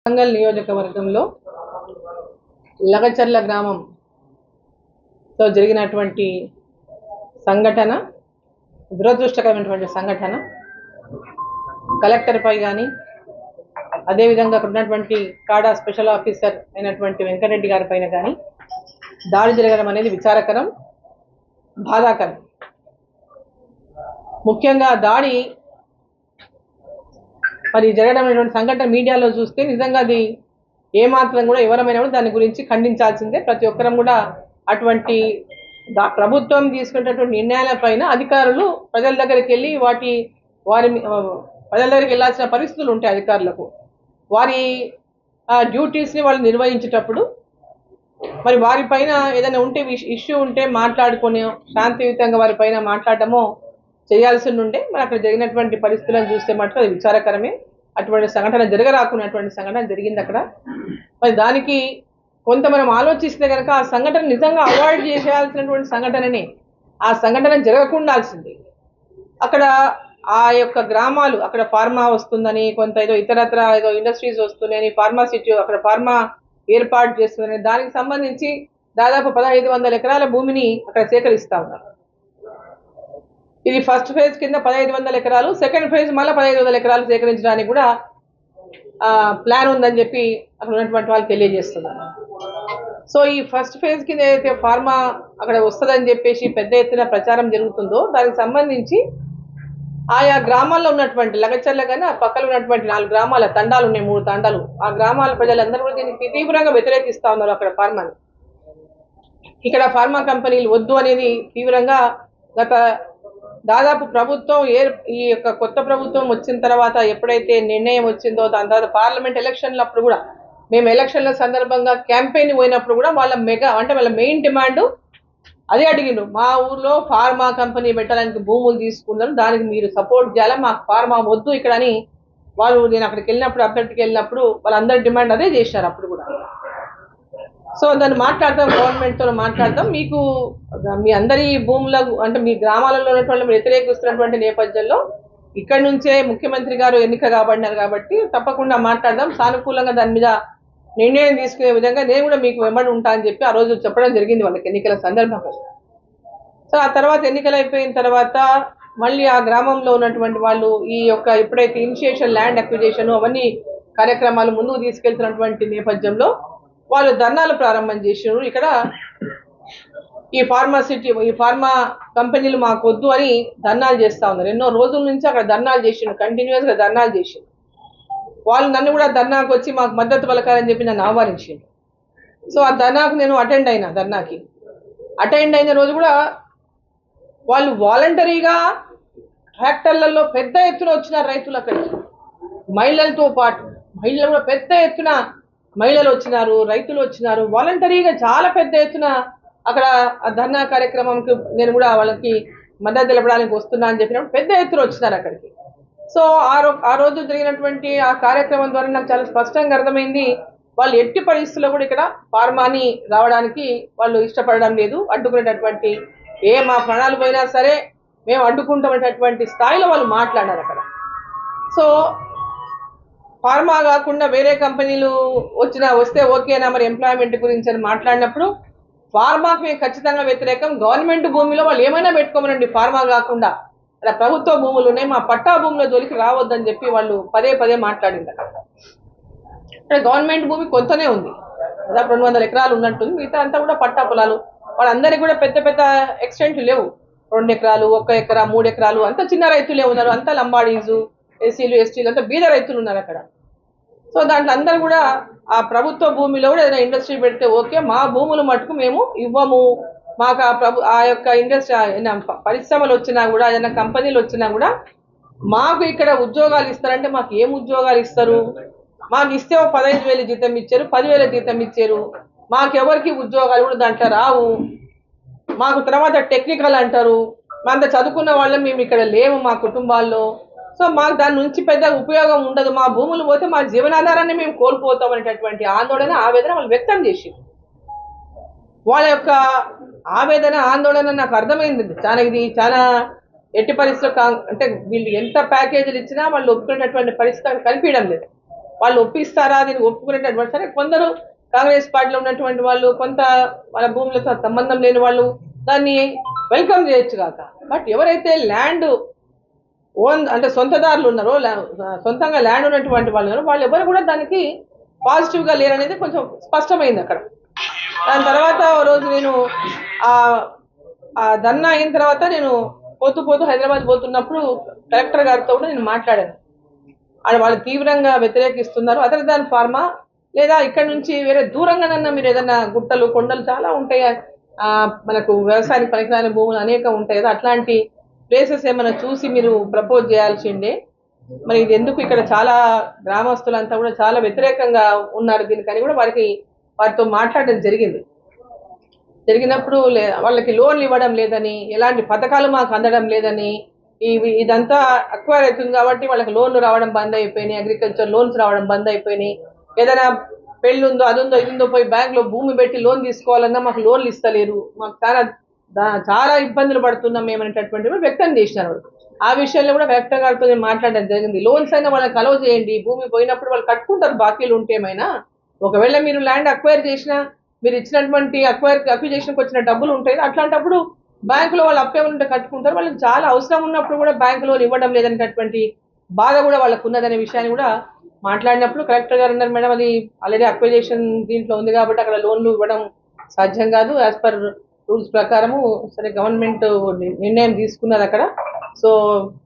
వరంగల్ నియోజకవర్గంలో లగచర్ల గ్రామంలో జరిగినటువంటి సంఘటన దురదృష్టకరమైనటువంటి సంఘటన. కలెక్టర్పై కానీ అదేవిధంగా అక్కడ ఉన్నటువంటి కాడా స్పెషల్ ఆఫీసర్ అయినటువంటి వెంకటరెడ్డి గారి పైన కానీ దాడి జరగడం అనేది విచారకరం, బాధాకరం. ముఖ్యంగా దాడి మరి జరగడం అనేటువంటి సంఘటన మీడియాలో చూస్తే నిజంగా అది ఏమాత్రం కూడా ఎవరమైనా కూడా దాని గురించి ఖండించాల్సిందే. ప్రతి ఒక్కరం కూడా అటువంటి ప్రభుత్వం తీసుకునేటటువంటి నిర్ణయాలపైన అధికారులు ప్రజల దగ్గరికి వెళ్ళి ప్రజల దగ్గరికి వెళ్ళాల్సిన పరిస్థితులు ఉంటాయి. అధికారులకు వారి డ్యూటీస్ని వాళ్ళు నిర్వహించేటప్పుడు మరి వారిపైన ఏదైనా ఉంటే ఇష్యూ ఉంటే మాట్లాడుకొని శాంతియుతంగా వారిపైన మాట్లాడటమో చేయాల్సి ఉండే. మరి అక్కడ జరిగినటువంటి పరిస్థితులను చూస్తే మటుకు అది విచారకరమే. అటువంటి సంఘటన జరగరాకున్నటువంటి సంఘటన జరిగింది అక్కడ. మరి దానికి కొంత మనం ఆలోచిస్తే కనుక ఆ సంఘటన నిజంగా అవాయిడ్ చేసేయాల్సినటువంటి సంఘటననే, ఆ సంఘటన జరగకుండాల్సింది. అక్కడ ఆ యొక్క గ్రామాలు, అక్కడ ఫార్మా వస్తుందని, కొంత ఏదో ఇతరత్ర ఏదో ఇండస్ట్రీస్ వస్తున్నాయని, ఫార్మా సిటీ అక్కడ ఫార్మా ఏర్పాటు చేస్తుందని, దానికి సంబంధించి దాదాపు 1500 ఎకరాల భూమిని అక్కడ సేకరిస్తా ఉన్నారు. ఇది ఫస్ట్ ఫేజ్ కింద 1500 ఎకరాలు, సెకండ్ ఫేజ్ మళ్ళీ 1500 ఎకరాలు సేకరించడానికి కూడా ప్లాన్ ఉందని చెప్పి అక్కడ ఉన్నటువంటి వాళ్ళు తెలియజేస్తున్నారు. సో ఈ ఫస్ట్ ఫేజ్ కింద ఏదైతే ఫార్మా అక్కడ వస్తుందని చెప్పేసి పెద్ద ఎత్తున ప్రచారం జరుగుతుందో దానికి సంబంధించి ఆయా గ్రామాల్లో ఉన్నటువంటి లగచర్ల కానీ ఆ పక్కన ఉన్నటువంటి 4 గ్రామాల తండాలు ఉన్నాయి, 3 తండాలు. ఆ గ్రామాల ప్రజలందరూ కూడా దీనికి తీవ్రంగా వ్యతిరేకిస్తా ఉన్నారు. అక్కడ ఫార్మాని, ఇక్కడ ఫార్మా కంపెనీలు వద్దు అనేది తీవ్రంగా గత దాదాపు ప్రభుత్వం ఈ యొక్క కొత్త ప్రభుత్వం వచ్చిన తర్వాత ఎప్పుడైతే నిర్ణయం వచ్చిందో దాని తర్వాత పార్లమెంట్ ఎలక్షన్లప్పుడు కూడా మేము ఎలక్షన్ల సందర్భంగా క్యాంపెయిన్ పోయినప్పుడు కూడా వాళ్ళ వాళ్ళ మెయిన్ డిమాండ్ అదే అడిగిండ్రు. మా ఊర్లో ఫార్మా కంపెనీ పెట్టడానికి భూములు తీసుకున్నారు, దానికి మీరు సపోర్ట్ చేయాలి, మాకు ఫార్మా వద్దు ఇక్కడ అని వాళ్ళు, నేను అక్కడికి వెళ్ళినప్పుడు అభ్యర్థికి వెళ్ళినప్పుడు వాళ్ళందరి డిమాండ్ అదే చేశారు అప్పుడు కూడా. సో దాన్ని మాట్లాడతాం, గవర్నమెంట్తో మాట్లాడతాం, మీకు మీ అందరి భూములకు అంటే మీ గ్రామాలలో ఉన్నటువంటి వ్యతిరేకిస్తున్నటువంటి నేపథ్యంలో ఇక్కడ నుంచే ముఖ్యమంత్రి గారు ఎన్నిక కాబడినారు కాబట్టి తప్పకుండా మాట్లాడదాం, సానుకూలంగా దాని మీద నిర్ణయం తీసుకునే విధంగా నేను కూడా మీకు వెంబడి ఉంటా అని చెప్పి ఆ రోజు చెప్పడం జరిగింది వాళ్ళకి ఎన్నికల సందర్భంగా. సో ఆ తర్వాత ఎన్నికలు అయిపోయిన తర్వాత మళ్ళీ ఆ గ్రామంలో ఉన్నటువంటి వాళ్ళు ఈ యొక్క ఎప్పుడైతే ఇనిషియేషన్ ల్యాండ్ అక్విజిషన్ అవన్నీ కార్యక్రమాలు ముందుకు తీసుకెళ్తున్నటువంటి నేపథ్యంలో వాళ్ళు ధర్నాలు ప్రారంభం చేసారు. ఇక్కడ ఈ ఫార్మా కంపెనీలు మాకు వద్దు అని ధర్నాలు చేస్తూ ఉన్నారు. ఎన్నో రోజుల నుంచి అక్కడ ధర్నాలు చేసిండు, కంటిన్యూస్గా ధర్నాలు చేసిండు. వాళ్ళు నన్ను కూడా ధర్నాకు వచ్చి మాకు మద్దతు పలకాలని చెప్పి నన్ను ఆహ్వానించిండు. సో ఆ ధర్నాకు నేను అటెండ్ అయిన రోజు కూడా వాళ్ళు వాలంటరీగా ట్రాక్టర్లలో పెద్ద ఎత్తున వచ్చిన రైతులు అక్కడికి, మహిళలతో పాటు మహిళలు కూడా పెద్ద ఎత్తున మహిళలు వచ్చినారు, రైతులు వచ్చినారు, వాలంటరీగా చాలా పెద్ద ఎత్తున అక్కడ ఆ ధర్నా కార్యక్రమంకి నేను కూడా వాళ్ళకి మద్దతు తెలపడానికి వస్తున్నా అని చెప్పినప్పుడు పెద్ద ఎత్తున వచ్చినారు అక్కడికి. సో ఆ రోజు జరిగినటువంటి ఆ కార్యక్రమం ద్వారా నాకు చాలా స్పష్టంగా అర్థమైంది, వాళ్ళు ఎట్టి పరిస్థితుల్లో కూడా ఇక్కడ ఫార్మాని రావడానికి వాళ్ళు ఇష్టపడడం లేదు, అడ్డుకునేటటువంటి మా ప్రాణాలు పోయినా సరే మేము అడ్డుకుంటామనేటటువంటి స్థాయిలో వాళ్ళు మాట్లాడారు అక్కడ. సో ఫార్మా కాకుండా వేరే కంపెనీలు వస్తే ఓకేనా మరి ఎంప్లాయ్మెంట్ గురించి అని మాట్లాడినప్పుడు ఫార్మాకి మేము ఖచ్చితంగా వ్యతిరేకం, గవర్నమెంట్ భూమిలో వాళ్ళు ఏమైనా పెట్టుకోమనండి, ఫార్మా కాకుండా అలా ప్రభుత్వ భూములు ఉన్నాయి, మా పట్టా భూముల జోలికి రావద్దని చెప్పి వాళ్ళు పదే మాట్లాడింది. అక్కడ గవర్నమెంట్ భూమి కొంతనే ఉంది, దాదాపు 200 ఎకరాలు ఉన్నట్టుంది, మిగతా అంతా కూడా పట్టా పొలాలు. వాళ్ళందరికీ కూడా పెద్ద ఎక్స్టెంట్ లేవు, 2 ఎకరాలు 1 ఎకరా 3 ఎకరాలు, అంత చిన్న రైతులే ఉన్నారు, అంతా లంబాడీసు ఎస్సీలు ఎస్టీలు అంతా బీద రైతులు ఉన్నారు అక్కడ. సో దాంట్లో అందరూ కూడా ఆ ప్రభుత్వ భూమిలో కూడా ఏదైనా ఇండస్ట్రీ పెడితే ఓకే, మా భూములు మటుకు మేము ఇవ్వము, మాకు ఆ యొక్క ఇండస్ట్రీ పరిశ్రమలు వచ్చినా కూడా ఏదైనా కంపెనీలు వచ్చినా కూడా మాకు ఇక్కడ ఉద్యోగాలు ఇస్తారంటే మాకు ఏం ఉద్యోగాలు ఇస్తారు, మాకు ఇస్తే 15,000 జీతం ఇచ్చారు, 10,000 జీతం ఇచ్చారు, మాకెవరికి ఉద్యోగాలు కూడా దాంట్లో రావు, మాకు తర్వాత టెక్నికల్ అంటారు, అంత చదువుకున్న వాళ్ళం మేము ఇక్కడ లేము మా కుటుంబాల్లో, సో మాకు దాని నుంచి పెద్ద ఉపయోగం ఉండదు, మా భూములు పోతే మా జీవనాధారాన్ని మేము కోల్పోతాం అనేటటువంటి ఆవేదన వాళ్ళు వ్యక్తం చేసింది. వాళ్ళ యొక్క ఆందోళన నాకు అర్థమైంది. ఇది చాలా ఎట్టి పరిస్థితుల్లో అంటే వీళ్ళు ఎంత ప్యాకేజీలు ఇచ్చినా వాళ్ళు ఒప్పుకునేటటువంటి పరిస్థితి కనిపించడం లేదు. వాళ్ళు ఒప్పిస్తారా, దీన్ని ఒప్పుకునేటటువంటి సరే కొందరు కాంగ్రెస్ పార్టీలో ఉన్నటువంటి వాళ్ళు, కొంత వాళ్ళ భూములతో సంబంధం లేని వాళ్ళు దాన్ని వెల్కమ్ చేయొచ్చు కాక, బట్ ఎవరైతే ల్యాండ్ ఓన్ అంటే సొంతదారులు ఉన్నారో, సొంతంగా ల్యాండ్ ఉన్నటువంటి వాళ్ళు ఉన్నారో, వాళ్ళు ఎవరు కూడా దానికి పాజిటివ్గా లేరనేది కొంచెం స్పష్టమైంది అక్కడ. దాని తర్వాత రోజు నేను ఆ ధర్నా అయిన తర్వాత నేను పోతూ హైదరాబాద్ పోతున్నప్పుడు కలెక్టర్ గారితో కూడా నేను మాట్లాడాను. వాళ్ళు తీవ్రంగా వ్యతిరేకిస్తున్నారు, అదర్ దాన్ ఫార్మా లేదా ఇక్కడ నుంచి వేరే దూరంగానన్నా మీరు ఏదైనా గుట్టలు కొండలు చాలా ఉంటాయి, మనకు వ్యవసాయానికి పనికిరాని భూములు అనేక ఉంటాయి కదా, అట్లాంటి ప్లేసెస్ ఏమైనా చూసి మీరు ప్రపోజ్ చేయాల్సిందే. మరి ఇది ఎందుకు ఇక్కడ చాలా గ్రామస్తులంతా కూడా చాలా వ్యతిరేకంగా ఉన్నారు దీనికని కూడా వారితో మాట్లాడడం జరిగినప్పుడు వాళ్ళకి లోన్లు ఇవ్వడం లేదని, ఎలాంటి పథకాలు మాకు అందడం లేదని, ఇదంతా అక్వైర్ అవుతుంది కాబట్టి వాళ్ళకి లోన్లు రావడం బంద్ అయిపోయినాయి, అగ్రికల్చర్ లోన్స్ రావడం బంద్ అయిపోయినాయి, ఏదైనా పెళ్ళి ఉందో అదుందో ఇదిందో పోయి బ్యాంక్లో భూమి పెట్టి లోన్ తీసుకోవాలన్నా మాకు లోన్లు ఇస్తలేరు, మాకు చాలా ఇబ్బందులు పడుతున్నాం మేమనేటటువంటివి వ్యక్తం చేసినారు. ఆ విషయంలో కూడా కలెక్టర్ గారితో మాట్లాడడం జరిగింది. లోన్స్ అయినా వాళ్ళకి అలౌ చేయండి, భూమి పోయినప్పుడు వాళ్ళు కట్టుకుంటారు బాకీలు ఉంటే ఏమైనా. ఒకవేళ మీరు ల్యాండ్ అక్వైర్ చేసినా మీరు ఇచ్చినటువంటి అక్విజేషన్కి వచ్చిన డబ్బులు ఉంటాయి, అట్లాంటప్పుడు బ్యాంకులో వాళ్ళు అప్పేమంటే కట్టుకుంటారు, వాళ్ళకి చాలా అవసరం ఉన్నప్పుడు కూడా బ్యాంకు లోన్ ఇవ్వడం లేదనేటటువంటి బాధ కూడా వాళ్ళకు ఉన్నదనే విషయాన్ని కూడా మాట్లాడినప్పుడు కలెక్టర్ గారు అన్నారు, మేడం అది ఆల్రెడీ అక్విజేషన్ దీంట్లో ఉంది కాబట్టి అక్కడ లోన్లు ఇవ్వడం సాధ్యం కాదు, యాజ్ పర్ రూల్స్ ప్రకారము సరే గవర్నమెంట్ నిర్ణయం తీసుకున్నది అక్కడ, సో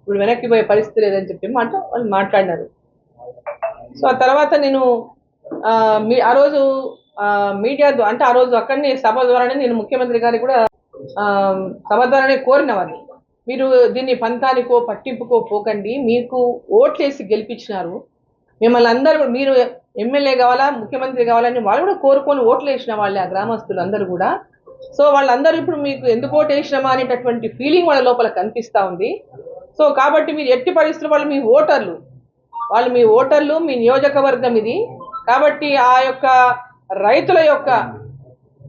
ఇప్పుడు వెనక్కి పోయే పరిస్థితి లేదని చెప్పి వాళ్ళు మాట్లాడినారు. సో ఆ తర్వాత నేను ఆ రోజు మీడియా అంటే ఆ రోజు అక్కడనే సభ ద్వారానే నేను ముఖ్యమంత్రి గారికి కూడా సభ ద్వారానే కోరినవాడిని, మీరు దీన్ని పంతానికో పట్టింపుకో పోకండి, మీకు ఓట్లేసి గెలిపించినారు, మిమ్మల్ని అందరూ మీరు ఎమ్మెల్యే కావాలా ముఖ్యమంత్రి కావాలని వాళ్ళు కూడా కోరుకొని ఓట్లు వేసిన వాళ్ళే ఆ గ్రామస్తులు అందరూ కూడా. సో వాళ్ళందరూ ఇప్పుడు మీకు ఎందుకు ఓటు వేసినామా అనేటటువంటి ఫీలింగ్ వాళ్ళ లోపల కనిపిస్తూ ఉంది. సో కాబట్టి మీరు ఎట్టి పరిస్థితులు వాళ్ళు మీ ఓటర్లు, మీ నియోజకవర్గం ఇది కాబట్టి ఆ యొక్క రైతుల యొక్క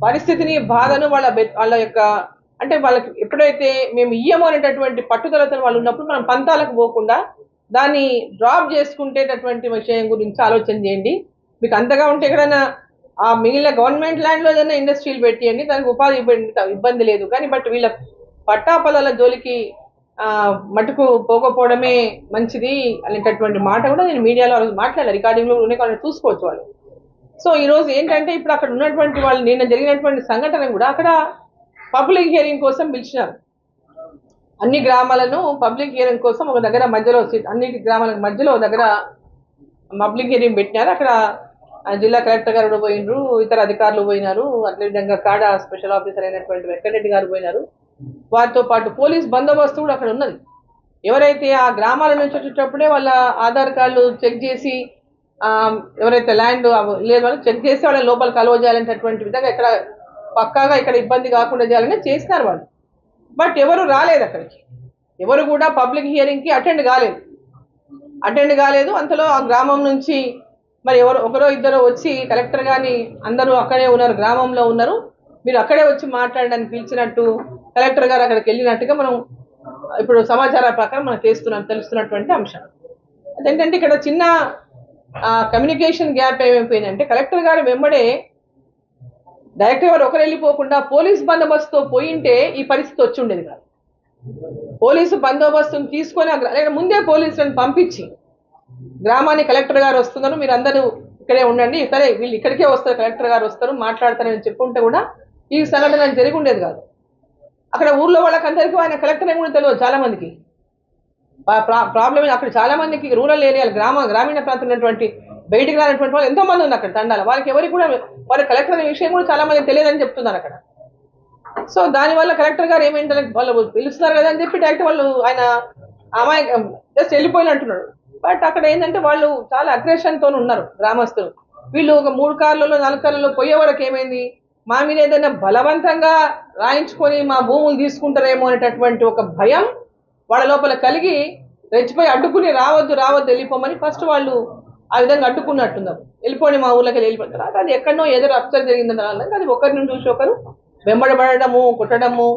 పరిస్థితిని బాధను వాళ్ళ యొక్క అంటే వాళ్ళకి ఎప్పుడైతే మేము ఇయ్యము అనేటటువంటి పట్టుదలతో వాళ్ళు ఉన్నప్పుడు మనం పంతాలకు పోకుండా దాన్ని డ్రాప్ చేసుకుంటేటటువంటి విషయం గురించి ఆలోచన చేయండి. మీకు అంతగా ఉంటే ఎక్కడైనా ఆ మిగిలిన గవర్నమెంట్ ల్యాండ్లో ఏదైనా ఇండస్ట్రీలు పెట్టియండి, దానికి ఉపాధి ఇబ్బంది లేదు, కానీ బట్ వీళ్ళ పట్టాపొలాల జోలికి మటుకు పోకపోవడమే మంచిది అనేటటువంటి మాట కూడా నేను మీడియాలో మాట్లాడాను, రికార్డింగ్లో ఉన్నాయి చూసుకోవచ్చు వాళ్ళు. సో ఈరోజు ఏంటంటే ఇప్పుడు అక్కడ ఉన్నటువంటి వాళ్ళు నిన్న జరిగినటువంటి సంఘటన కూడా అక్కడ పబ్లిక్ హియరింగ్ కోసం పిలిచినారు, అన్ని గ్రామాలను పబ్లిక్ హియరింగ్ కోసం ఒక దగ్గర మధ్యలో అన్ని గ్రామాల మధ్యలో దగ్గర పబ్లిక్ హియరింగ్ పెట్టినారు. అక్కడ జిల్లా కలెక్టర్ గారు పోయినారు, ఇతర అధికారులు పోయినారు, అదేవిధంగా కాడా స్పెషల్ ఆఫీసర్ అయినటువంటి వెంకటరెడ్డి గారు పోయినారు, వారితో పాటు పోలీస్ బందోబస్తు కూడా అక్కడ ఉన్నది. ఎవరైతే ఆ గ్రామాల నుంచి వచ్చేటప్పుడే వాళ్ళ ఆధార్ కార్డులు చెక్ చేసి ఎవరైతే ల్యాండ్ లేదు వాళ్ళు చెక్ చేసి వాళ్ళని లోపలికి అలవ చేయాలనేటటువంటి విధంగా ఇక్కడ పక్కాగా ఇక్కడ ఇబ్బంది కాకుండా చేయాలని చేసినారు వాళ్ళు. బట్ ఎవరు రాలేదు అక్కడికి, ఎవరు కూడా పబ్లిక్ హియరింగ్కి అటెండ్ కాలేదు. అంతలో ఆ గ్రామం నుంచి మరి ఒకరో ఇద్దరో వచ్చి కలెక్టర్ గారిని అందరూ అక్కడే ఉన్నారు, గ్రామంలో ఉన్నారు, మీరు అక్కడే వచ్చి మాట్లాడడానికి పిలిచినట్టు కలెక్టర్ గారు అక్కడికి వెళ్ళినట్టుగా మనం ఇప్పుడు సమాచారం ప్రకారం మనకు తెలుస్తున్నటువంటి అంశం. అదేంటంటే ఇక్కడ చిన్న కమ్యూనికేషన్ గ్యాప్ ఏమైపోయిందంటే కలెక్టర్ గారు వెంబడే డైరెక్టర్ గారు ఒకరు వెళ్ళిపోకుండా పోలీస్ బందోబస్తుతో పోయింటే ఈ పరిస్థితి వచ్చి ఉండేది కాదు. పోలీసు బందోబస్తును తీసుకొని ముందే పోలీసులను పంపించి గ్రామాన్ని కలెక్టర్ గారు వస్తున్నారు, మీరు అందరూ ఇక్కడే ఉండండి, సరే వీళ్ళు ఇక్కడికే వస్తారు, కలెక్టర్ గారు వస్తారు మాట్లాడతారని చెప్పుంటే కూడా ఈ సంఘటన జరిగి ఉండేది కాదు. అక్కడ ఊర్లో వాళ్ళకందరికీ ఆయన కలెక్టర్ అని కూడా తెలియదు చాలా మందికి. ప్రాబ్లం అక్కడ చాలా మందికి రూరల్ ఏరియాలు గ్రామీణ ప్రాంతం ఉన్నటువంటి బయటికి రానటువంటి వాళ్ళు ఎంతో మంది ఉన్నారు అక్కడ తండాల, వాళ్ళకి ఎవరికి కూడా వారి కలెక్టర్ అనే విషయం కూడా చాలా మంది తెలియదని చెప్తున్నారు అక్కడ. సో దానివల్ల కలెక్టర్ గారు ఏమైందంటే వాళ్ళు పిలుస్తున్నారు కదా అని చెప్పి డైరెక్ట్ వాళ్ళు ఆయన అమ్మాయి జస్ట్ వెళ్ళిపోయినట్టున్నాడు. బట్ అక్కడ ఏంటంటే వాళ్ళు చాలా అగ్రెషన్తో ఉన్నారు గ్రామస్తులు. వీళ్ళు ఒక 3 కార్లలో 4 కార్లలో పోయే వరకు ఏమైంది, మా మీద ఏదైనా బలవంతంగా రాయించుకొని మా భూములు తీసుకుంటారేమో అనేటటువంటి ఒక భయం వాళ్ళ లోపల కలిగి రెచ్చిపోయి అడ్డుకుని రావద్దు వెళ్ళిపోమని ఫస్ట్ వాళ్ళు ఆ విధంగా అడ్డుకున్నట్టున్నారు, వెళ్ళిపోయి మా ఊళ్ళకి వెళ్ళిపోయిన తర్వాత అది ఎక్కడనో ఏదో అప్సర్ జరిగిందని వాళ్ళకి అది ఒకరిని చూసి ఒకరు వెంబడబడము కుట్టడము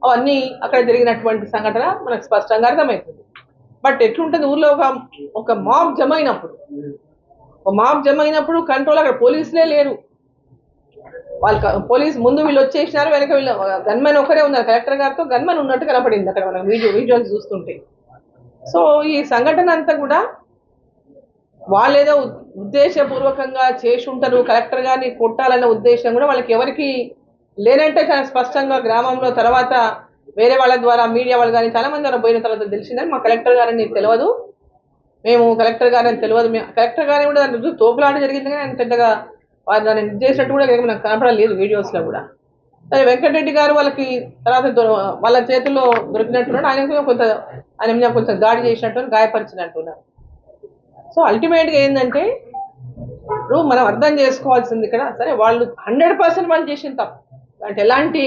అవన్నీ అక్కడ జరిగినటువంటి సంఘటన మనకు స్పష్టంగా అర్థమవుతుంది. బట్ ఎట్లుంటుంది ఊర్లో ఒక మాబ్ జమ అయినప్పుడు ఒక మాప్ జమ అయినప్పుడు కంట్రోల్ అక్కడ పోలీసులే లేరు. వాళ్ళు పోలీస్ ముందు వీళ్ళు వచ్చేసినారు, వెనక వీళ్ళు గన్మెన్ ఒకరే ఉన్నారు. కలెక్టర్ గారితో గన్మెన్ ఉన్నట్టు కనపడింది అక్కడ మనం విజువల్స్ చూస్తుంటే. సో ఈ సంఘటన అంతా కూడా వాళ్ళేదో ఉద్దేశపూర్వకంగా చేసి ఉంటారు, కలెక్టర్ గారిని కొట్టాలన్న ఉద్దేశం కూడా వాళ్ళకి ఎవరికి లేనంటే చాలా స్పష్టంగా గ్రామంలో తర్వాత వేరే వాళ్ళ ద్వారా మీడియా వాళ్ళు కానీ చాలా మంది ద్వారా పోయిన తర్వాత తెలిసిందని మా కలెక్టర్ గారని తెలియదు, మేము కలెక్టర్ గారని తెలియదు, కలెక్టర్ గారిని కూడా దాని తోపులాట జరిగింది కానీ ఆయన పెద్దగా వారు దాన్ని చేసినట్టు కూడా నాకు కనపడలేదు వీడియోస్లో కూడా. సరే వెంకటరెడ్డి గారు వాళ్ళకి తర్వాత వాళ్ళ చేతుల్లో దొరికినట్టున్నాడు, ఆయన కొంత ఆయన మీద కొంచెం దాడి చేసినట్టు గాయపరిచినట్టున్నారు. సో అల్టిమేట్గా ఏంటంటే ఇప్పుడు మనం అర్థం చేసుకోవాల్సింది ఇక్కడ, సరే వాళ్ళు 100% వాళ్ళు చేసిన తప్పు అంటే ఎలాంటి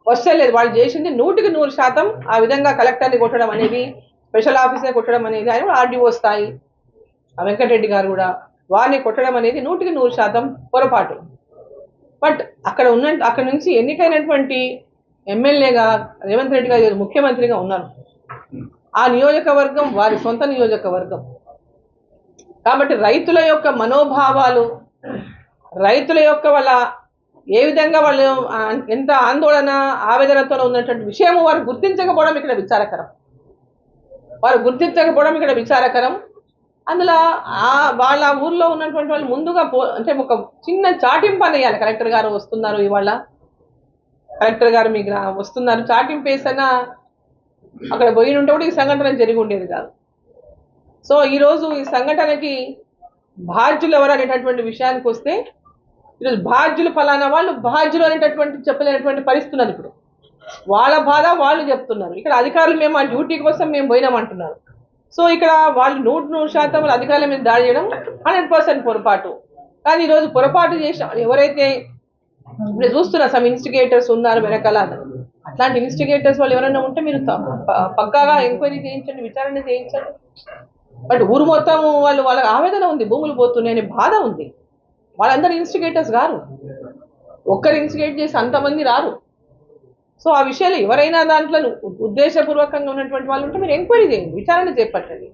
క్వశ్చన్ లేదు, వాళ్ళు చేసింది 100% ఆ విధంగా కలెక్టర్ని కొట్టడం అనేది, స్పెషల్ ఆఫీసర్ని కొట్టడం అనేది, ఆయన ఆర్డీఓ స్థాయి ఆ వెంకటరెడ్డి గారు కూడా వారిని కొట్టడం అనేది 100% పొరపాటు. బట్ అక్కడ నుంచి ఎన్నికైనటువంటి ఎమ్మెల్యేగా రేవంత్ రెడ్డి గారు ముఖ్యమంత్రిగా ఉన్నారు. ఆ నియోజకవర్గం వారి సొంత నియోజకవర్గం కాబట్టి రైతుల యొక్క మనోభావాలు, రైతుల యొక్క వాళ్ళ ఏ విధంగా వాళ్ళు ఎంత ఆందోళన ఆవేదనతో ఉన్నటువంటి విషయం వారు గుర్తించకపోవడం ఇక్కడ విచారకరం. అందులో వాళ్ళ ఊర్లో ఉన్నటువంటి వాళ్ళు ముందుగా అంటే ఒక చిన్న చాటింపు అనేయాలి, కలెక్టర్ గారు వస్తున్నారు, ఇవాళ కలెక్టర్ గారు మీకు వస్తున్నారు చాటింపు వేసైనా అక్కడ పోయి ఉంటే కూడా ఈ సంఘటన జరిగి ఉండేది కాదు. సో ఈరోజు ఈ సంఘటనకి బాధ్యులు ఎవరు అనేటటువంటి విషయానికి వస్తే, ఈరోజు బాధ్యులు ఫలానా వాళ్ళు బాధ్యులు అనేటటువంటి చెప్పలేనటువంటి పరిస్థితి ఉన్నది. ఇప్పుడు వాళ్ళ బాధ వాళ్ళు చెప్తున్నారు, ఇక్కడ అధికారులు మేము ఆ డ్యూటీ కోసం మేము పోయినామంటున్నారు. సో ఇక్కడ వాళ్ళు 100% అధికారుల మీద దాడి చేయడం 100% పొరపాటు. కానీ ఈరోజు పొరపాటు చేసిన ఎవరైతే ఇప్పుడు చూస్తున్నారు సమ్ ఇన్స్టిగేటర్స్ ఉన్నారు వెనకాల, అట్లాంటి ఇన్స్టిగేటర్స్ వాళ్ళు ఎవరైనా ఉంటే మీరు పక్కాగా ఎంక్వైరీ చేయించండి, విచారణ చేయించండి. బట్ ఊరు మొత్తం వాళ్ళకి ఆవేదన ఉంది, భూములు పోతున్నాయని బాధ ఉంది. వాళ్ళందరూ ఇన్స్టిగేటర్స్ గారు, ఒక్కరు ఇన్స్టిగేట్ చేసి అంతమంది రారు. సో ఆ విషయాలు ఎవరైనా దాంట్లో ఉద్దేశపూర్వకంగా ఉన్నటువంటి వాళ్ళు ఉంటే మీరు ఎంక్వైరీ చేయండి, విచారణ చేపట్టండి.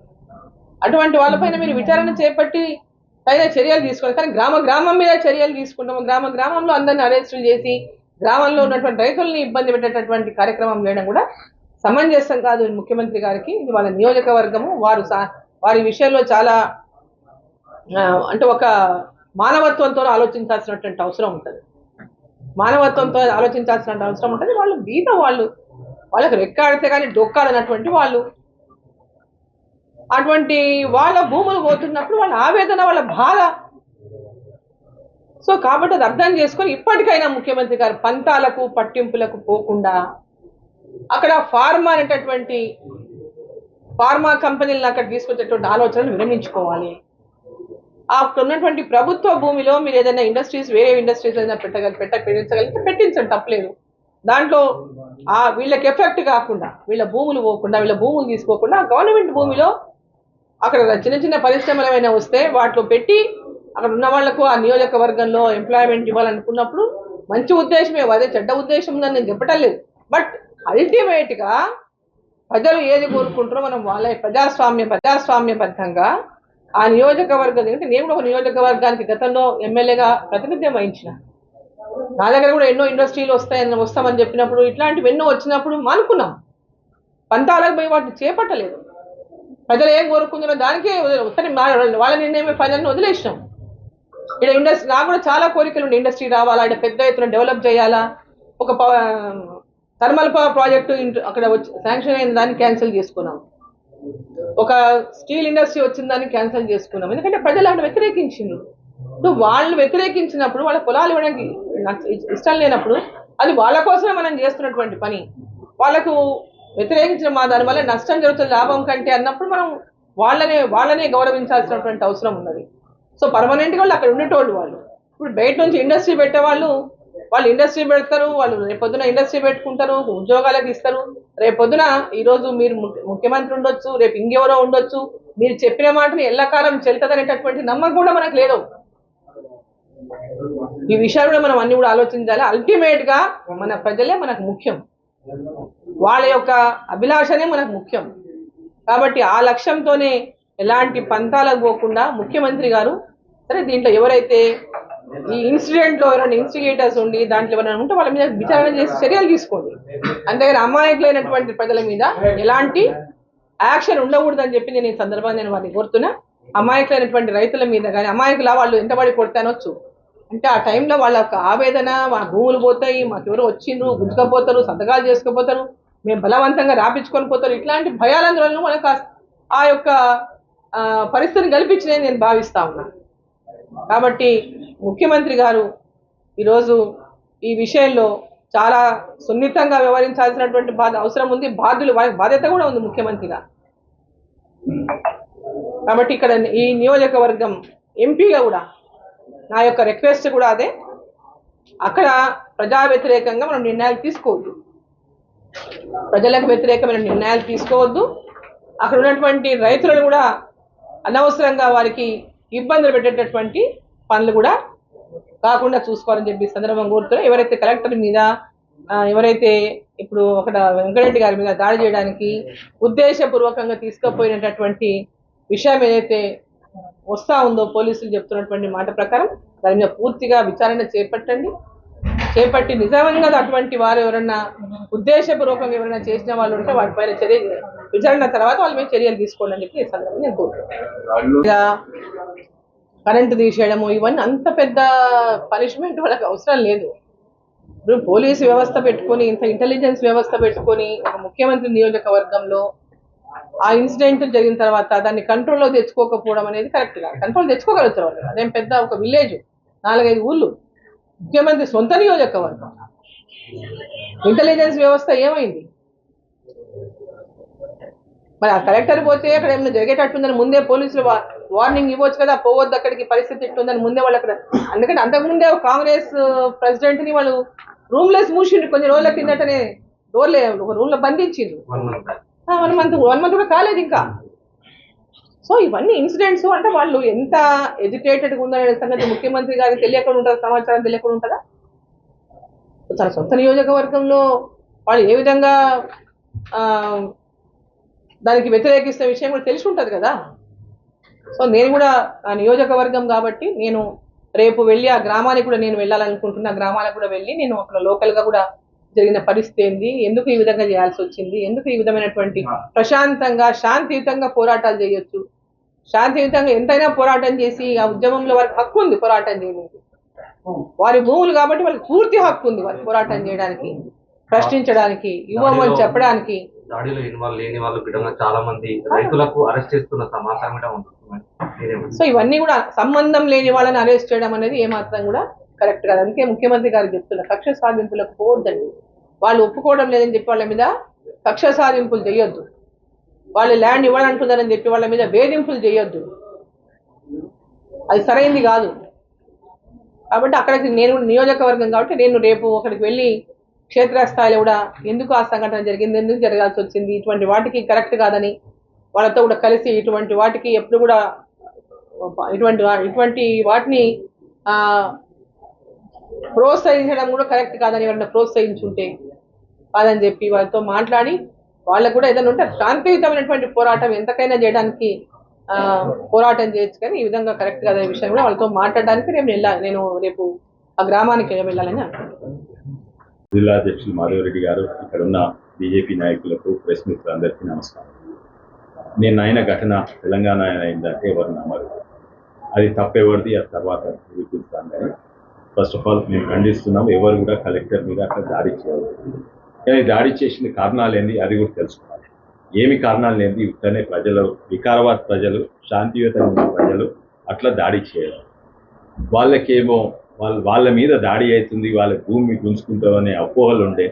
అటువంటి వాళ్ళపైన మీరు విచారణ చేపట్టి తగిన చర్యలు తీసుకోండి. కానీ గ్రామం మీద చర్యలు తీసుకుంటాము, గ్రామంలో అందరిని అరెస్టులు చేసి గ్రామంలో ఉన్నటువంటి రైతుల్ని ఇబ్బంది పెట్టేటటువంటి కార్యక్రమం చేయడం కూడా సమంజసం కాదు ముఖ్యమంత్రి గారికి. ఇది వాళ్ళ నియోజకవర్గము, వారి విషయంలో చాలా అంటే ఒక మానవత్వంతో ఆలోచించాల్సినటువంటి అవసరం ఉంటుంది, వాళ్ళు బీద వాళ్ళకి రెక్కాడితే కానీ డొక్కాడనటువంటి వాళ్ళు, అటువంటి వాళ్ళ భూములు పోతున్నప్పుడు వాళ్ళ ఆవేదన, వాళ్ళ బాధ. సో కాబట్టి అది అర్థం చేసుకొని ఇప్పటికైనా ముఖ్యమంత్రి గారు పంతాలకు పట్టింపులకు పోకుండా అక్కడ ఫార్మా కంపెనీలను అక్కడ తీసుకొచ్చేటువంటి ఆలోచనలు విరమించుకోవాలి. అక్కడ ఉన్నటువంటి ప్రభుత్వ భూమిలో మీరు ఏదైనా వేరే ఇండస్ట్రీస్ ఏదైనా పెట్టగలిగితే పెట్టించండి, తప్పలేదు. దాంట్లో వీళ్ళకి ఎఫెక్ట్ కాకుండా, వీళ్ళ భూములు పోకుండా, వీళ్ళ భూములు తీసుకోకుండా గవర్నమెంట్ భూమిలో అక్కడ చిన్న పరిశ్రమలు ఏమైనా వస్తే వాటిలో పెట్టి అక్కడ ఉన్న వాళ్లకు ఆ నియోజకవర్గంలో ఎంప్లాయ్మెంట్ ఇవ్వాలనుకున్నప్పుడు మంచి ఉద్దేశమే, అదే చెడ్డ ఉద్దేశం ఉందని నేను చెప్పటం లేదు. బట్ అల్టిమేట్గా ప్రజలు ఏది కోరుకుంటారో మనం వాళ్ళ ప్రజాస్వామ్యబద్ధంగా ఆ నియోజకవర్గం, ఎందుకంటే నేను కూడా ఒక నియోజకవర్గానికి గతంలో ఎమ్మెల్యేగా ప్రాతినిధ్యం వహించిన, నా దగ్గర కూడా ఎన్నో ఇండస్ట్రీలు వస్తామని చెప్పినప్పుడు ఇట్లాంటివి ఎన్నో వచ్చినప్పుడు మానుకున్నాం, పంతాలకు పోయి వాటిని చేపట్టలేదు. ప్రజలు ఏం కోరుకుంటున్నారో దానికే వాళ్ళ నిర్ణయమే ప్రజలను వదిలేసినాం. ఇక్కడ ఇండస్ట్రీ నాకు కూడా చాలా కోరికలు ఉండే, ఇండస్ట్రీ రావాలా, ఇక్కడ పెద్ద ఎత్తున డెవలప్ చేయాలా, ఒక థర్మల్ పవర్ ప్రాజెక్టు అక్కడ వచ్చి శాంక్షన్ అయిన దాన్ని క్యాన్సిల్ చేసుకున్నాం, ఒక స్టీల్ ఇండస్ట్రీ వచ్చిన దాన్ని క్యాన్సిల్ చేసుకున్నాం. ఎందుకంటే ప్రజలు అక్కడ వ్యతిరేకించిండ్రు. వాళ్ళు వ్యతిరేకించినప్పుడు వాళ్ళ పొలాలు ఇవ్వడానికి నాకు ఇష్టం లేనప్పుడు అది వాళ్ళ కోసమే మనం చేస్తున్నటువంటి పని, వాళ్ళకు వ్యతిరేకించిన దానివల్ల నష్టం జరుగుతుంది లాభం కంటే అన్నప్పుడు మనం వాళ్ళనే గౌరవించాల్సినటువంటి అవసరం ఉన్నది. సో పర్మనెంట్గా వాళ్ళు అక్కడ ఉండేటోళ్ళు, వాళ్ళు ఇప్పుడు బయట నుంచి ఇండస్ట్రీ పెట్టేవాళ్ళు వాళ్ళు ఇండస్ట్రీ పెడతారు, వాళ్ళు రేపొద్దున ఇండస్ట్రీ పెట్టుకుంటారు, ఉద్యోగాలకు ఇస్తారు. రేపొద్దున ఈరోజు మీరు ముఖ్యమంత్రి ఉండొచ్చు, రేపు ఇంకెవరో ఉండొచ్చు, మీరు చెప్పిన మాటని ఎల్లకాలం చెల్తదనేటటువంటి నమ్మకం కూడా మనకు లేదు. ఈ విషయాలు కూడా మనం అన్ని కూడా ఆలోచించాలి. అల్టిమేట్గా మన ప్రజలే మనకు ముఖ్యం, వాళ్ళ యొక్క అభిలాషనే మనకు ముఖ్యం. కాబట్టి ఆ లక్ష్యంతోనే ఎలాంటి పంతాలకు పోకుండా ముఖ్యమంత్రి గారు సరే దీంట్లో ఎవరైతే ఈ ఇన్సిడెంట్లో ఎవరైనా ఇన్స్టిగేటర్స్ ఉండి దాంట్లో ఎవరైనా ఉంటే వాళ్ళ మీద విచారణ చేసి చర్యలు తీసుకోండి. అంతేగాని అమాయకులైనటువంటి ప్రజల మీద ఎలాంటి యాక్షన్ ఉండకూడదని చెప్పి నేను ఈ సందర్భంగా నేను వారిని కోరుతున్నా. అమాయకులైనటువంటి రైతుల మీద కానీ అమాయకుల వాళ్ళు ఎంతబడి కొడతానొచ్చు అంటే ఆ టైంలో వాళ్ళ యొక్క ఆవేదన, మా భూములు పోతాయి, మాకు ఎవరు వచ్చిండ్రు గుంజుకపోతారు, సంతకాలు చేసుకుపోతారు, మేము బలవంతంగా రాపించుకొని పోతారు, ఇట్లాంటి భయాలందరూ మనకు ఆ యొక్క పరిస్థితిని కల్పించినని నేను భావిస్తా ఉన్నాను. కాబట్టి ముఖ్యమంత్రి గారు ఈరోజు ఈ విషయంలో చాలా సున్నితంగా వ్యవహరించాల్సినటువంటి అవసరం ఉంది, బాధ్యత కూడా ఉంది ముఖ్యమంత్రిగా. కాబట్టి ఇక్కడ ఈ నియోజకవర్గం ఎంపీగా కూడా నా యొక్క రిక్వెస్ట్ కూడా అదే, అక్కడ ప్రజా వ్యతిరేకంగా మనం నిర్ణయాలు తీసుకోవద్దు, ప్రజలకు వ్యతిరేకమైన నిర్ణయాలు తీసుకోవద్దు. అక్కడ ఉన్నటువంటి రైతులను కూడా అనవసరంగా వారికి ఇబ్బందులు పెట్టేటటువంటి పనులు కూడా కాకుండా చూసుకోవాలని చెప్పి సందర్భం కోరుతున్నారు. ఎవరైతే కలెక్టర్ మీద ఎవరైతే ఇప్పుడు అక్కడ వెంకటరెడ్డి గారి మీద దాడి చేయడానికి ఉద్దేశపూర్వకంగా తీసుకుపోయినటువంటి విషయం ఏదైతే వస్తా ఉందో పోలీసులు చెప్తున్నటువంటి మాట ప్రకారం దాని మీద పూర్తిగా విచారణ చేపట్టి నిజంగా అటువంటి వారు ఎవరన్నా ఉద్దేశపూర్వకంగా ఎవరైనా చేసిన వాళ్ళు ఉంటే వాటిపైన విచారణ తర్వాత వాళ్ళ మీద చర్యలు తీసుకోండి అని చెప్పి ఈ సందర్భంగా నేను కోరుతున్నాను. కరెంటు తీసేయడము ఇవన్నీ అంత పెద్ద పనిష్మెంట్ వాళ్ళకి అవసరం లేదు. ఇప్పుడు పోలీసు వ్యవస్థ పెట్టుకొని, ఇంత ఇంటెలిజెన్స్ వ్యవస్థ పెట్టుకొని ఒక ముఖ్యమంత్రి నియోజకవర్గంలో ఆ ఇన్సిడెంట్ జరిగిన తర్వాత దాన్ని కంట్రోల్లో తెచ్చుకోకపోవడం అనేది కరెక్ట్ కాదు. కంట్రోల్ తెచ్చుకోగలుగుతారు వాళ్ళు, అదేం పెద్ద ఒక విలేజ్ 4-5 ఊళ్ళు, ముఖ్యమంత్రి సొంత నియోజకవర్గం, ఇంటెలిజెన్స్ వ్యవస్థ ఏమైంది? మరి ఆ కలెక్టర్ పోతే అక్కడ ఏమైనా జరిగేటట్టుందని ముందే పోలీసులు వార్నింగ్ ఇవ్వచ్చు కదా, పోవద్దు అక్కడికి, పరిస్థితి ఇట్టుందని ముందే వాళ్ళు అక్కడ. అందుకని అంతకుముందే కాంగ్రెస్ ప్రెసిడెంట్ ని వాళ్ళు రూమ్లెస్ మూసిండ్రు, కొన్ని రోజుల కిందటనే డోర్లే ఒక రూమ్ లో బంధించిండ్రు. 1 మంత్ కూడా కాలేదు ఇంకా. సో ఇవన్నీ ఇన్సిడెంట్స్ అంటే వాళ్ళు ఎంత ఎడ్యుకేటెడ్గా ఉందనే సంగతి ముఖ్యమంత్రి గారికి తెలియకుండా ఉంటుందా, సమాచారం తెలియకుండా ఉంటుందా? తన సొంత నియోజకవర్గంలో వాళ్ళు ఏ విధంగా దానికి వ్యతిరేకిస్తున్న విషయం కూడా తెలిసి ఉంటుంది కదా. సో నేను కూడా ఆ నియోజకవర్గం కాబట్టి నేను రేపు వెళ్ళి ఆ గ్రామానికి కూడా నేను వెళ్ళాలనుకుంటున్నా. గ్రామాలకు కూడా వెళ్ళి నేను అక్కడ లోకల్గా కూడా జరిగిన పరిస్థితి ఏంది, ఎందుకు ఈ విధంగా చేయాల్సి వచ్చింది, ఎందుకు ఈ విధమైనటువంటి ప్రశాంతంగా శాంతియుతంగా పోరాటాలు చేయొచ్చు, శాంతియుతంగా ఎంతైనా పోరాటం చేసి ఆ ఉద్యమంలో వారికి హక్కు ఉంది పోరాటం చేయడానికి, వారి భూములు కాబట్టి వాళ్ళకి పూర్తి హక్కు ఉంది వారి పోరాటం చేయడానికి, ప్రశ్నించడానికి, ఇవ్వమని చెప్పడానికి. దాడిలో ఇన్వాల్వ్ లేని వాళ్ళు చాలా మంది రైతులకు అరెస్ట్ చేస్తున్న సమాచారం కూడా ఉంటుంది. సో ఇవన్నీ కూడా సంబంధం లేని వాళ్ళని అరెస్ట్ చేయడం అనేది ఏమాత్రం కూడా కరెక్ట్ కాదు. అందుకే ముఖ్యమంత్రి గారు చెప్తున్నారు, కక్ష సాధింపులకు పోవద్దండి. వాళ్ళు ఒప్పుకోవడం లేదని చెప్పి వాళ్ళ మీద కక్ష సాధింపులు చేయొద్దు, వాళ్ళు ల్యాండ్ ఇవ్వాలంటున్నారని చెప్పి వాళ్ళ మీద వేధింపులు చేయొద్దు, అది సరైంది కాదు. కాబట్టి అక్కడికి నేను నియోజకవర్గం కాబట్టి నేను రేపు అక్కడికి వెళ్ళి క్షేత్రస్థాయిలో కూడా ఎందుకు ఆ సంఘటన జరిగింది, ఎందుకు జరగాల్సి వచ్చింది, ఇటువంటి వాటికి కరెక్ట్ కాదని వాళ్ళతో కూడా కలిసి ఇటువంటి వాటికి ఎప్పుడు కూడా ఇటువంటి వాటిని ప్రోత్సహించడం కూడా కరెక్ట్ కాదని ఎవరైనా ప్రోత్సహించుంటే కాదని చెప్పి వాళ్ళతో మాట్లాడి వాళ్ళకు కూడా ఏదైనా ఉంటే శాంతియుతమైనటువంటి పోరాటం ఎంతకైనా చేయడానికి పోరాటం చేయొచ్చు, కానీ ఈ విధంగా కరెక్ట్ కాదనే విషయం కూడా వాళ్ళతో మాట్లాడడానికి నేను రేపు ఆ గ్రామానికి వెళ్ళాలని అనుకుంటున్నాను. జిల్లా అధ్యక్షులు మాధవరెడ్డి గారు, ఇక్కడ ఉన్న బీజేపీ నాయకులకు, ప్రెస్ మిత్రులందరికీ నమస్కారం. నేను అయిన ఘటన తెలంగాణ అయిందంటే ఎవరు నమ్మరు, అది తప్పెవరిది ఆ తర్వాత చూపిస్తాను. కానీ ఫస్ట్ ఆఫ్ ఆల్ మేము ఖండిస్తున్నాం, ఎవరు కూడా కలెక్టర్ మీద అట్లా దాడి చేయలేదు. కానీ దాడి చేసిన కారణాలు ఏంది అది కూడా తెలుసుకోవాలి. ఏమి కారణాలు ఏంది, ఇట్లనే ప్రజలు, వికారాబాద్ ప్రజలు, శాంతియుతమైన ప్రజలు అట్లా దాడి చేయరు. వాళ్ళకేమో వాళ్ళ మీద దాడి అవుతుంది, వాళ్ళ భూమి గుంజుకుంటాం అనే అపోహలు ఉండే.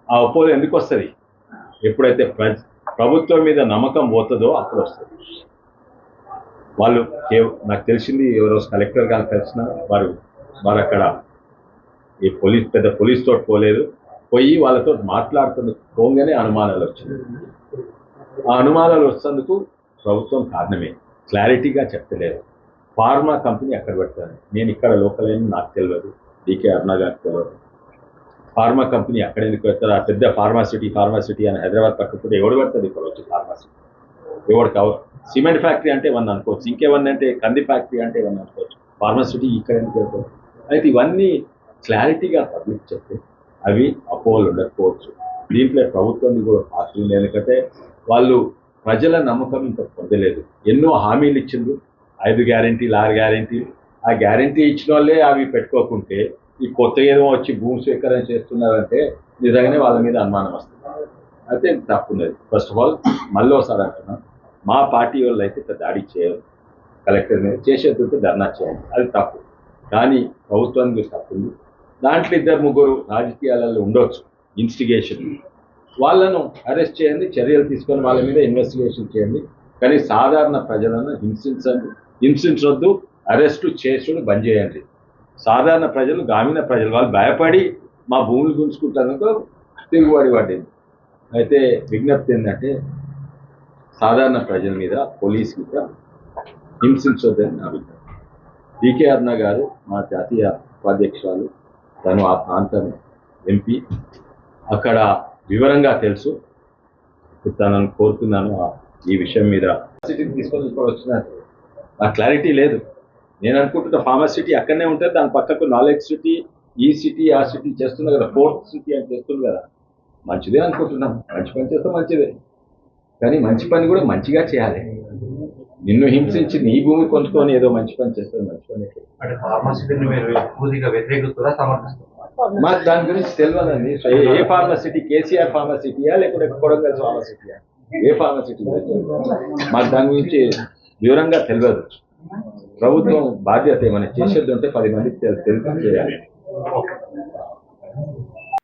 ఆ అపోహలు ఎందుకు వస్తుంది? ఎప్పుడైతే ప్రభుత్వం మీద నమ్మకం పోతుందో అప్పుడు వస్తుంది. వాళ్ళు నాకు తెలిసింది ఎవరో కలెక్టర్ గారు కలిసిన వారు అక్కడ ఈ పెద్ద పోలీస్ తోటి పోలేదు, పోయి వాళ్ళతో మాట్లాడుతున్న పోగానే అనుమానాలు వచ్చింది. ఆ అనుమానాలు వచ్చేందుకు ప్రభుత్వం కారణమే, క్లారిటీగా చెప్పలేదు. ఫార్మా కంపెనీ అక్కడ పెడతాను, నేను ఇక్కడ లోకల్ అయినా నాకు తెలియదు, డీకే అరుణ గారికి తెలియదు. ఫార్మా కంపెనీ అక్కడ ఎందుకు పెడతారు? ఆ పెద్ద ఫార్మాసిటీ అని హైదరాబాద్ పక్కన ఎవడు పెడతారు? ఇక్కడ వచ్చి ఫార్మాసిటీ ఎవడు కావు. సిమెంట్ ఫ్యాక్టరీ అంటే ఏమన్నా అనుకోవచ్చు, ఇంకేమన్నా అంటే కంది ఫ్యాక్టరీ అంటే ఏమన్నా అనుకోవచ్చు. ఫార్మసిటీ ఇక్కడ ఎందుకు పెడతారు? అయితే ఇవన్నీ క్లారిటీగా పబ్లిక్ చెప్తే అవి అపోహలు ఉండకపోవచ్చు. దీంట్లో ప్రభుత్వం కూడా పార్టీ లేదు, ఎందుకంటే వాళ్ళు ప్రజల నమ్మకం ఇంకా పొందలేదు. ఎన్నో హామీలు ఇచ్చిండ్రు, 5 గ్యారెంటీలు 6 గ్యారెంటీలు. ఆ గ్యారెంటీ ఇచ్చిన వాళ్ళే అవి పెట్టుకోకుంటే ఈ కొత్త ఏదో వచ్చి భూమి స్వీకరణ చేస్తున్నారంటే నిజంగానే వాళ్ళ మీద అనుమానం వస్తుంది. అయితే తప్పున్నది. ఫస్ట్ ఆఫ్ ఆల్ మళ్ళీ ఒకసారి అంటున్నాం, మా పార్టీ వాళ్ళు అయితే దాడి చేయరు, కలెక్టర్ మీద చేసేందుకు ధర్నా చేయాలి, అది తప్పు. కానీ ప్రభుత్వానికి తప్పుంది. దాంట్లో 2-3 రాజకీయాలలో ఉండొచ్చు ఇన్స్టిగేషన్, వాళ్ళను అరెస్ట్ చేయండి, చర్యలు తీసుకొని వాళ్ళ మీద ఇన్వెస్టిగేషన్ చేయండి. కానీ సాధారణ ప్రజలను హింసించొద్దు, అరెస్టు చేసుడు బంద్ చేయండి. సాధారణ ప్రజలు, గ్రామీణ ప్రజలు వాళ్ళు భయపడి మా భూములు గుంజుకుంటారనుకో తిరుగుబడి పడింది. అయితే విజ్ఞప్తి ఏంటంటే సాధారణ ప్రజల మీద పోలీస్ మీద హింసించొద్దని నా అభిప్రాయం. డికే అరుణ గారు మా జాతీయ ఉపాధ్యక్షురాలు, తను ఆ ప్రాంతం ఎంపీ, అక్కడ వివరంగా తెలుసు. తనను కోరుతున్నాను ఈ విషయం మీద సిటీని తీసుకొని ఇక్కడ వచ్చినట్టు నాకు క్లారిటీ లేదు. నేను అనుకుంటున్న ఫార్మసిటీ అక్కడనే ఉంటుంది, దాని పక్కకు నాలెడ్జ్ సిటీ, ఈ సిటీ ఆ సిటీ చేస్తున్నా కదా, 4th సిటీ అని చేస్తుంది కదా. మంచిదే అనుకుంటున్నాం, మంచి పని చేస్తే మంచిదే. కానీ మంచి పని కూడా మంచిగా చేయాలి. నిన్ను హింసించి నీ భూమి కొనుక్కొని ఏదో మంచి పని చేస్తే మంచి పని. అంటే ఫార్మసిటీని మీరు పూర్తిగా వ్యతిరేకిస్తారా, సమర్థిస్తారా? మాకు దాని గురించి తెలియదండి. ఏ ఫార్మసిటీ, కేసీఆర్ ఫార్మసిటీయా లేకుంటే కొడంగల్ ఫార్మసిటీయా, ఏ ఫార్మసిటీ మాకు దాని గురించి వివరంగా తెలియదు. ప్రభుత్వం బాధ్యత ఏమైనా చేసేది ఉంటే 10 మందికి తెలియాలి.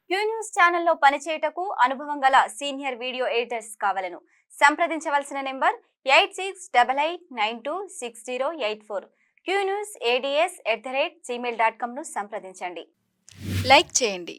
క్యూ న్యూస్ ఛానల్లో పనిచేయటకు అనుభవం గల సీనియర్ వీడియో ఎడిటర్స్ కావాలను సంప్రదించవలసిన నెంబర్ 8688926084. qnewsads@gmail.com ను సంప్రదించండి. లైక్ చేయండి.